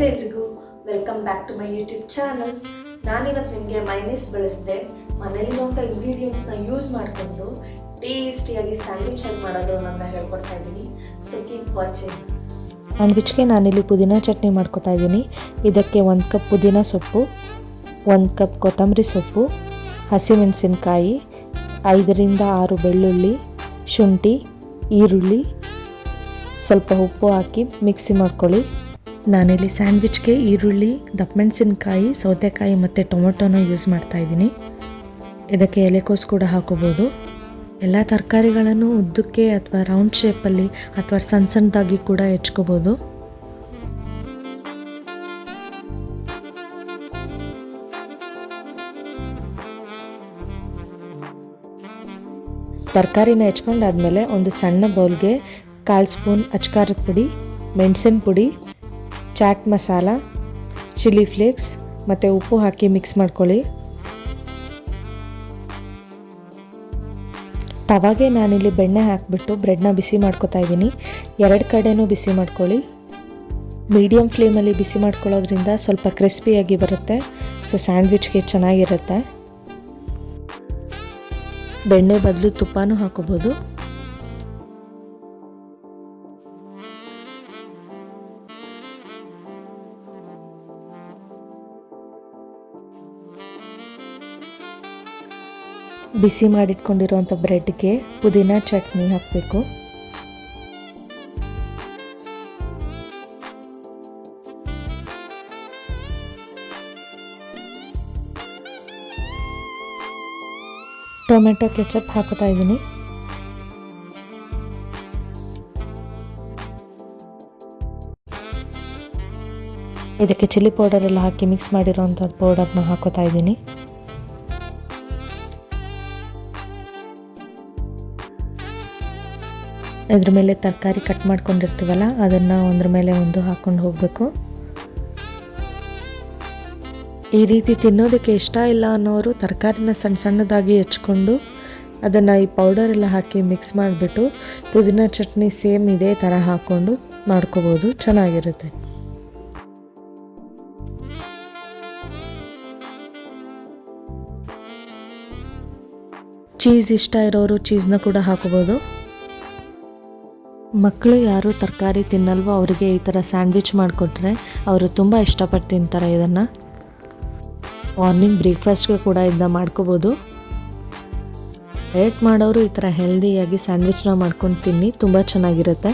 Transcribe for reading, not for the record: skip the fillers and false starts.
ನಮಸ್ತೆ ಎಲ್ರಿಗೂ, welcome back to my YouTube channel. ನಾನಿವತ್ತು ನಿಮಗೆ ಮೈನೀಸ್ ಬಳಸಿದೆ ಮನೆಯಲ್ಲಿರುವಂಥ ಇಂಗ್ರೀಡಿಯೆಂಟ್ಸ್ನ ಯೂಸ್ ಮಾಡಿಕೊಂಡು ಟೇಸ್ಟಿಯಾಗಿ ಸ್ಯಾಂಡ್ವಿಚ್ ಹೇಗೆ ಮಾಡೋದು ನನ್ನ ಹೇಳ್ಕೊಡ್ತಾ ಇದ್ದೀನಿ. So keep watching. ಸ್ಯಾಂಡ್ವಿಚ್ಗೆ ನಾನಿಲ್ಲಿ ಪುದೀನ ಚಟ್ನಿ ಮಾಡ್ಕೊತಾ ಇದ್ದೀನಿ. ಇದಕ್ಕೆ 1 ಕಪ್ ಪುದೀನ ಸೊಪ್ಪು, 1 ಕಪ್ ಕೊತ್ತಂಬರಿ ಸೊಪ್ಪು, ಹಸಿಮೆಣಸಿನಕಾಯಿ, 5 ರಿಂದ 6 ಬೆಳ್ಳುಳ್ಳಿ, ಶುಂಠಿ, ಈರುಳ್ಳಿ, ಸ್ವಲ್ಪ ಉಪ್ಪು ಹಾಕಿ ಮಿಕ್ಸಿ ಮಾಡ್ಕೊಳ್ಳಿ. ನಾನಿಲ್ಲಿ ಸ್ಯಾಂಡ್ವಿಚ್ಗೆ ಈರುಳ್ಳಿ, ದಪ್ಪಮೆಣಸಿನಕಾಯಿ, ಸೌತೆಕಾಯಿ ಮತ್ತು ಟೊಮೊಟೊನ ಯೂಸ್ ಮಾಡ್ತಾ ಇದ್ದೀನಿ. ಇದಕ್ಕೆ ಎಲೆಕೋಸು ಕೂಡ ಹಾಕೋಬೋದು. ಎಲ್ಲ ತರಕಾರಿಗಳನ್ನು ಉದ್ದಕ್ಕೆ ಅಥವಾ ರೌಂಡ್ ಶೇಪಲ್ಲಿ ಅಥವಾ ಸಣ್ಣ ಸಣ್ಣದಾಗಿ ಕೂಡ ಹೆಚ್ಕೋಬೋದು. ತರಕಾರಿನ ಹೆಚ್ಕೊಂಡಾದ್ಮೇಲೆ ಒಂದು ಸಣ್ಣ ಬೌಲ್ಗೆ 1/4 ಸ್ಪೂನ್ ಅಚ್ಕಾರದ ಪುಡಿ, ಮೆಣಸಿನ ಪುಡಿ, ಚಾಟ್ ಮಸಾಲ, ಚಿಲ್ಲಿ ಫ್ಲೇಕ್ಸ್ ಮತ್ತು ಉಪ್ಪು ಹಾಕಿ ಮಿಕ್ಸ್ ಮಾಡ್ಕೊಳ್ಳಿ. ತವಾಗೆ ನಾನಿಲ್ಲಿ ಬೆಣ್ಣೆ ಹಾಕಿಬಿಟ್ಟು ಬ್ರೆಡ್ನ ಬಿಸಿ ಮಾಡ್ಕೊತಾ ಇದ್ದೀನಿ. 2 ಕಡೆನೂ ಬಿಸಿ ಮಾಡ್ಕೊಳ್ಳಿ. ಮೀಡಿಯಮ್ ಫ್ಲೇಮಲ್ಲಿ ಬಿಸಿ ಮಾಡ್ಕೊಳ್ಳೋದ್ರಿಂದ ಸ್ವಲ್ಪ ಕ್ರಿಸ್ಪಿಯಾಗಿ ಬರುತ್ತೆ. ಸೊ ಸ್ಯಾಂಡ್ವಿಚ್ಗೆ ಚೆನ್ನಾಗಿರುತ್ತೆ. ಬೆಣ್ಣೆ ಬದಲು ತುಪ್ಪನೂ ಹಾಕೋಬೋದು. ಬಿಸಿ ಮಾಡಿಟ್ಕೊಂಡಿರುವಂಥ ಬ್ರೆಡ್ಗೆ ಪುದೀನ ಚಟ್ನಿ ಹಾಕಬೇಕು. ಟೊಮೆಟೊ ಕೆಚಪ್ ಹಾಕೋತಾ ಇದ್ದೀನಿ. ಇದಕ್ಕೆ ಚಿಲ್ಲಿ ಪೌಡರ್ ಎಲ್ಲ ಹಾಕಿ ಮಿಕ್ಸ್ ಮಾಡಿರೋಂಥ ಪೌಡರ್ನ ಹಾಕೋತಾ ಇದ್ದೀನಿ. ಇದ್ರ ಮೇಲೆ ತರಕಾರಿ ಕಟ್ ಮಾಡ್ಕೊಂಡಿರ್ತೀವಲ್ಲ ಅದನ್ನು ಒಂದ್ರ ಮೇಲೆ ಒಂದು ಹಾಕ್ಕೊಂಡು ಹೋಗಬೇಕು. ಈ ರೀತಿ ತಿನ್ನೋದಕ್ಕೆ ಇಷ್ಟ ಇಲ್ಲ ಅನ್ನೋರು ತರಕಾರಿನ ಸಣ್ಣ ಸಣ್ಣದಾಗಿ ಹೆಚ್ಕೊಂಡು ಅದನ್ನು ಈ ಪೌಡರ್ ಎಲ್ಲ ಹಾಕಿ ಮಿಕ್ಸ್ ಮಾಡಿಬಿಟ್ಟು ಪುದೀನ ಚಟ್ನಿ ಸೇಮ್ ಇದೇ ಥರ ಹಾಕ್ಕೊಂಡು ಮಾಡ್ಕೋಬೋದು, ಚೆನ್ನಾಗಿರುತ್ತೆ. ಚೀಸ್ ಇಷ್ಟ ಇರೋರು ಚೀಸ್ನ ಕೂಡ ಹಾಕೋಬೋದು. ಮಕ್ಕಳು ಯಾರು ತರಕಾರಿ ತಿನ್ನಲ್ವೋ ಅವರಿಗೆ ಈ ಥರ ಸ್ಯಾಂಡ್ವಿಚ್ ಮಾಡಿಕೊಟ್ರೆ ಅವರು ತುಂಬ ಇಷ್ಟಪಟ್ಟು ತಿಂತಾರೆ. ಇದನ್ನು ಮಾರ್ನಿಂಗ್ ಬ್ರೇಕ್ಫಾಸ್ಟ್ಗೆ ಕೂಡ ಇದನ್ನ ಮಾಡ್ಕೋಬೋದು. ಡಯಟ್ ಮಾಡೋರು ಈ ಥರ ಹೆಲ್ದಿಯಾಗಿ ಸ್ಯಾಂಡ್ವಿಚ್ನ ಮಾಡ್ಕೊಂಡು ತಿನ್ನಿ, ತುಂಬ ಚೆನ್ನಾಗಿರುತ್ತೆ.